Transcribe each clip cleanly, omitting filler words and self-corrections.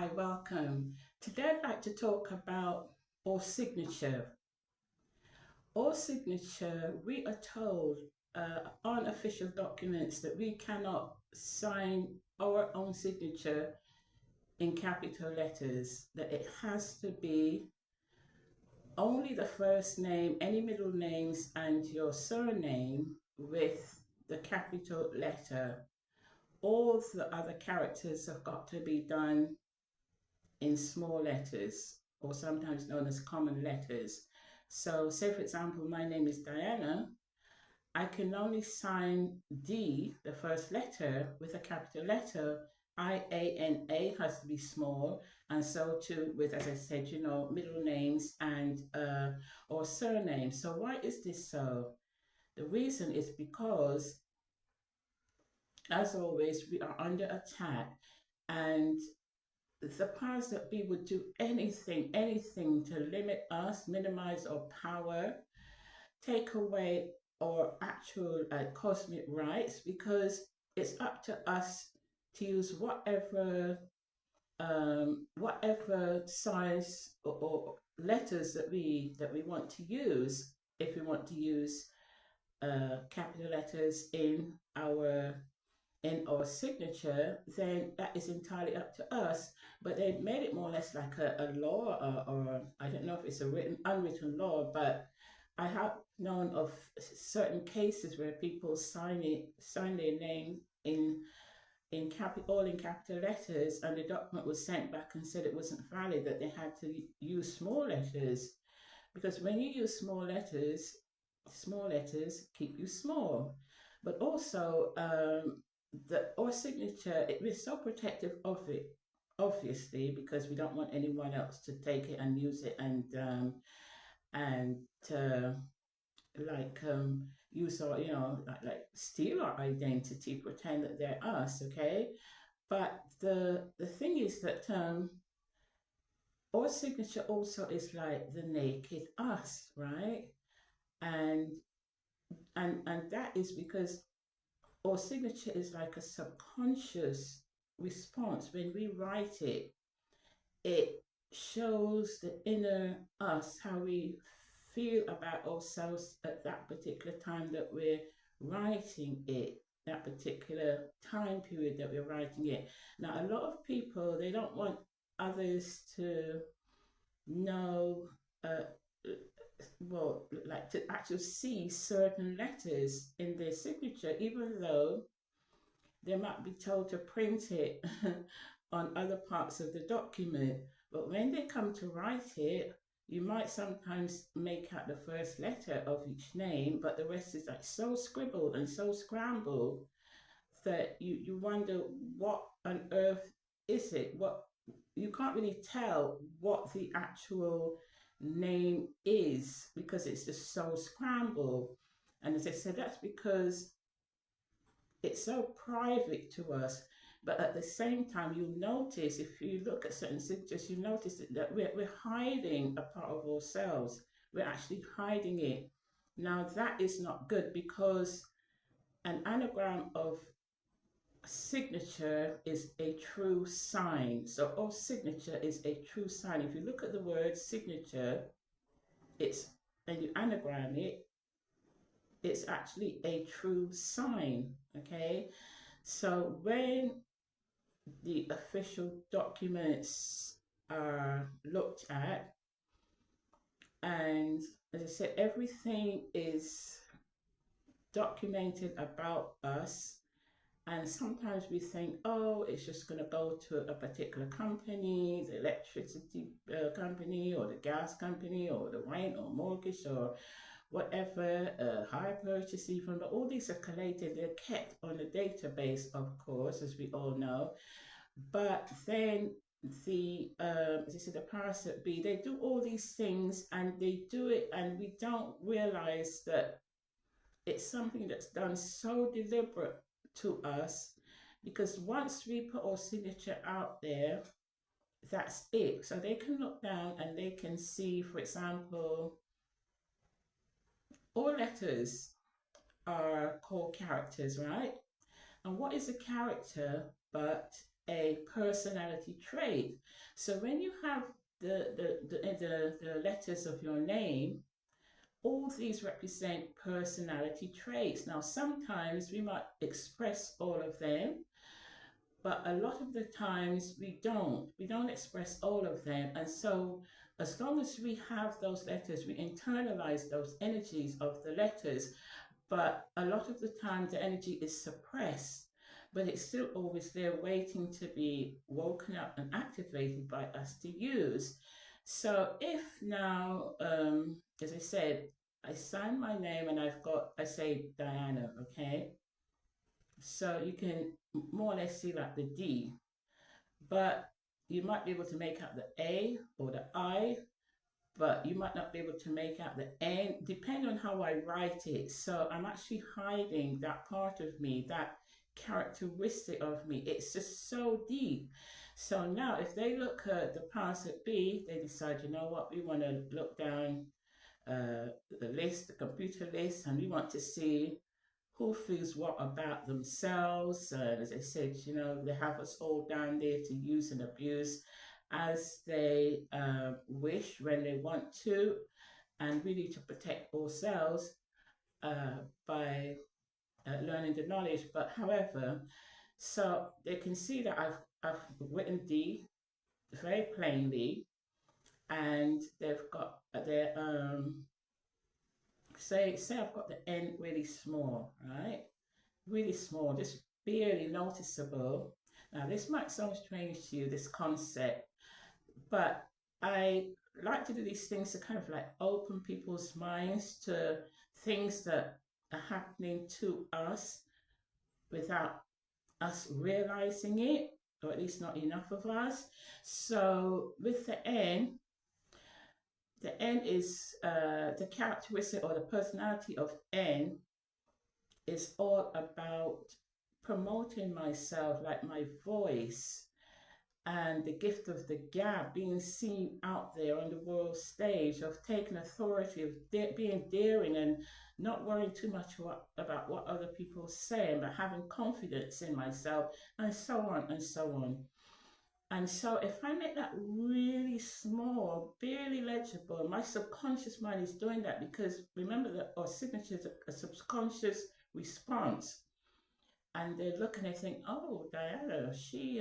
Hi, welcome. Today I'd like to talk about our signature. Our signature, we are told on official documents that we cannot sign our own signature in capital letters, that it has to be only the first name, any middle names, and your surname with the capital letter. All the other characters have got to be done in small letters, or sometimes known as common letters. So, say for example, my name is Diana. I can only sign D, the first letter, with a capital letter. IANA has to be small, and so too with, as I said, middle names and or surnames. So why is this so? The reason is because, as always, we are under attack, and the powers that be would do anything to limit us, minimize our power, take away our actual cosmic rights, because it's up to us to use whatever size or letters that we want to use. If we want to use capital letters in our signature, then that is entirely up to us. But they made it more or less like a law, or I don't know if it's a unwritten law, but I have known of certain cases where people sign their name all in capital letters, and the document was sent back and said it wasn't valid, that they had to use small letters, because when you use small letters keep you small. But also, our signature, we're so protective of it, obviously, because we don't want anyone else to take it and use it and like use our, like steal our identity, pretend that they're us, okay? But the thing is that our signature also is like the naked us, right? And and that is because our signature is like a subconscious response. When we write it, it shows the inner us, how we feel about ourselves at that particular time that we're writing it, that particular time period that we're writing it. Now, a lot of people, they don't want others to know, uh, well, like to actually see certain letters in their signature, even though they might be told to print it on other parts of the document. But when they come to write it, you might sometimes make out the first letter of each name, but the rest is like so scribbled and so scrambled that you wonder what on earth is it? What, you can't really tell what the actual name is because it's just so scrambled. And as I said, that's because it's so private to us. But at the same time, you'll notice, if you look at certain signatures, you notice that we're hiding a part of ourselves. We're actually hiding it. Now, that is not good, because an anagram of signature is a true sign. So, our signature is a true sign. If you look at the word signature, it's and you anagram it, it's actually a true sign. Okay. So when the official documents are looked at, and as I said, everything is documented about us. And sometimes we think, oh, it's just going to go to a particular company, the electricity company, or the gas company, or the rent or mortgage, or whatever, hire purchase even. But all these are collated, they're kept on a database, of course, as we all know. But then as I said, the powers that be, they do all these things, and they do it, and we don't realize that it's something that's done so deliberate to us, because once we put our signature out there, that's it. So they can look down and they can see, for example, all letters are called characters, right? And what is a character but a personality trait. So when you have the letters of your name, all these represent personality traits. Now, sometimes we might express all of them, but a lot of the times we don't. We don't express all of them. And so, as long as we have those letters, we internalize those energies of the letters. But a lot of the time, the energy is suppressed, but it's still always there waiting to be woken up and activated by us to use. So, if now, as I said, I sign my name and I say Diana, okay? So you can more or less see like the D, but you might be able to make out the A or the I, but you might not be able to make out the N, depending on how I write it. So I'm actually hiding that part of me, that characteristic of me. It's just so deep. So now if they look at the powers that be, they decide, you know what, we want to look down the list, the computer list, and we want to see who feels what about themselves. As I said, you know, they have us all down there to use and abuse as they wish when they want to, and really to protect ourselves by learning the knowledge. But however, so they can see that I've written D very plainly, and they've got their say I've got the N really small, right? Really small, just barely noticeable. Now, this might sound strange to you, this concept, but I like to do these things to kind of like open people's minds to things that are happening to us without us realizing it, or at least not enough of us. So, with the N is the characteristic or the personality of N is all about promoting myself, like my voice and the gift of the gab, being seen out there on the world stage, of taking authority, of being daring and not worrying too much about what other people say, but having confidence in myself, and so on and so on. And so if I make that really small, barely legible, my subconscious mind is doing that, because remember that our signature is a subconscious response. And they look and they think, oh, Diana, she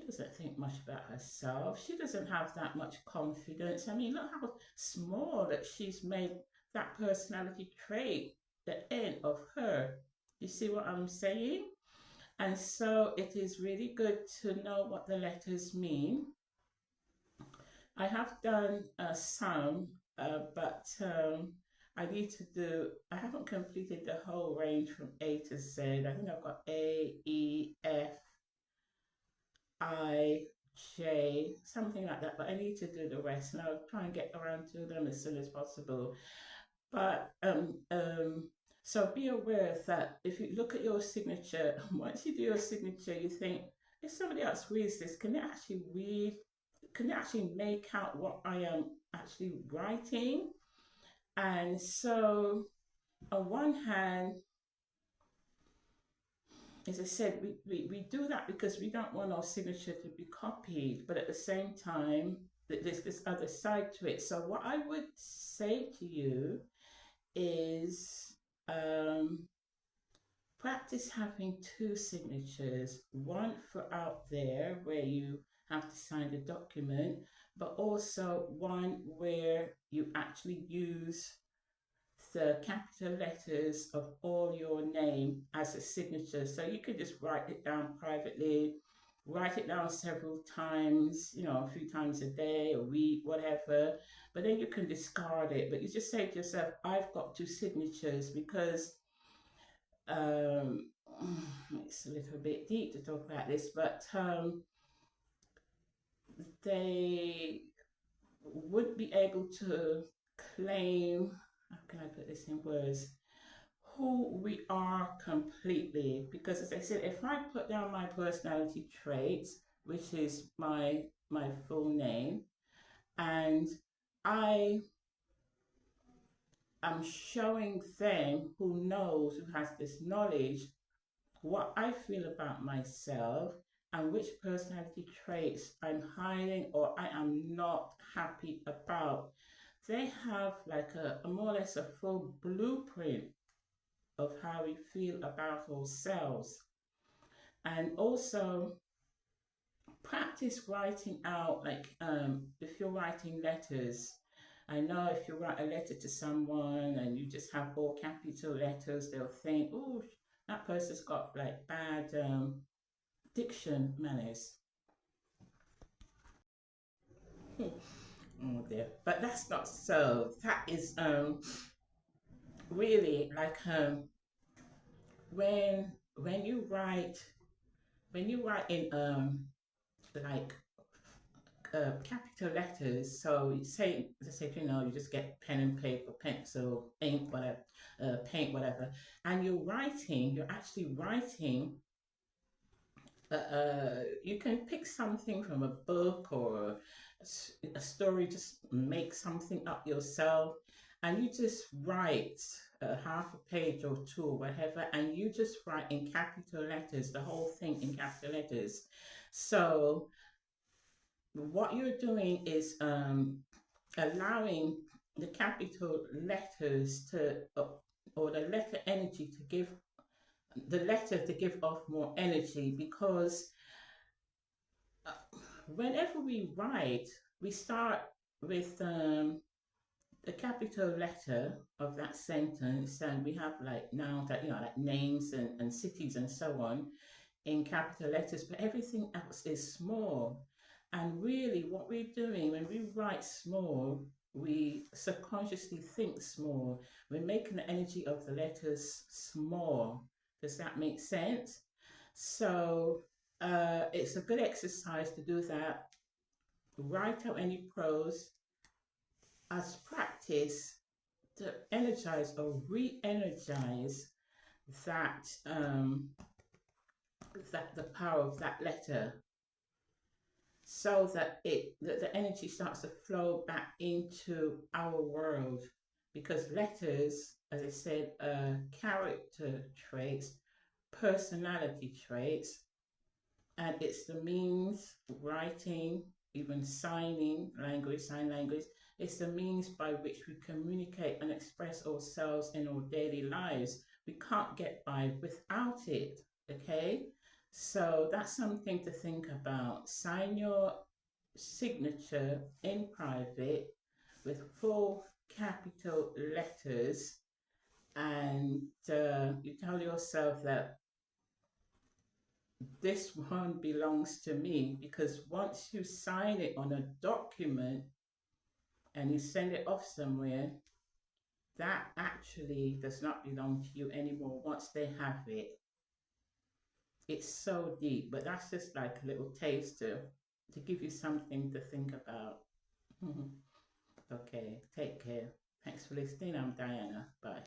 doesn't think much about herself. She doesn't have that much confidence. I mean, look how small that she's made that personality trait, the end of her. You see what I'm saying? And so it is really good to know what the letters mean. I have done some, but I need to do, I haven't completed the whole range from A to Z. I think I've got A, E, F, I, J, something like that, but I need to do the rest, and I'll try and get around to them as soon as possible. But so be aware that if you look at your signature, once you do your signature, you think, if somebody else reads this, can they actually read? Can they actually make out what I am actually writing? And so, on one hand, as I said, we do that because we don't want our signature to be copied, but at the same time, there's this other side to it. So, what I would say to you is practice having two signatures, one for out there where you have to sign the document, but also one where you actually use the capital letters of all your name as a signature. So you could just write it down privately, write it down several times, you know, a few times a day, a week, whatever. But then you can discard it. But you just say to yourself, I've got two signatures, because um, it's a little bit deep to talk about this, but they would be able to claim, how can I put this in words, who we are completely. Because as I said, if I put down my personality traits, which is my full name, and I am showing them, who knows, who has this knowledge, what I feel about myself and which personality traits I'm hiding or I am not happy about. They have like a more or less a full blueprint of how we feel about ourselves. And also practice writing out, like if you're writing letters. I know if you write a letter to someone and you just have all capital letters, they'll think, oh, that person's got like bad diction manners. Oh dear. But that's not so. That is really like when you write in like capital letters. So you say, let's say, you just get pen and paper, pencil, ink, whatever, paint, whatever, and you're actually writing. You can pick something from a book or a story, just make something up yourself, and you just write half a page or two or whatever, and you just write in capital letters, the whole thing in capital letters. So what you're doing is allowing the capital letters to, or the letter energy to give, the letter to give off more energy, because uh, whenever we write, we start with the capital letter of that sentence, and we have like nouns that, like names and cities and so on in capital letters, but everything else is small. And really, what we're doing when we write small, we subconsciously think small. We're making the energy of the letters small. Does that make sense? So it's a good exercise to do that. Write out any prose as practice to energize or re-energize that that the power of that letter, so that the energy starts to flow back into our world. Because letters, as I said, character traits, personality traits, and it's the means, writing, even sign language, it's the means by which we communicate and express ourselves in our daily lives. We can't get by without it, okay? So that's something to think about. Sign your signature in private with full capital letters, and you tell yourself that this one belongs to me, because once you sign it on a document and you send it off somewhere, that actually does not belong to you anymore once they have it. It's so deep, but that's just like a little taster to give you something to think about. Okay, take care. Thanks for listening. I'm Diana. Bye.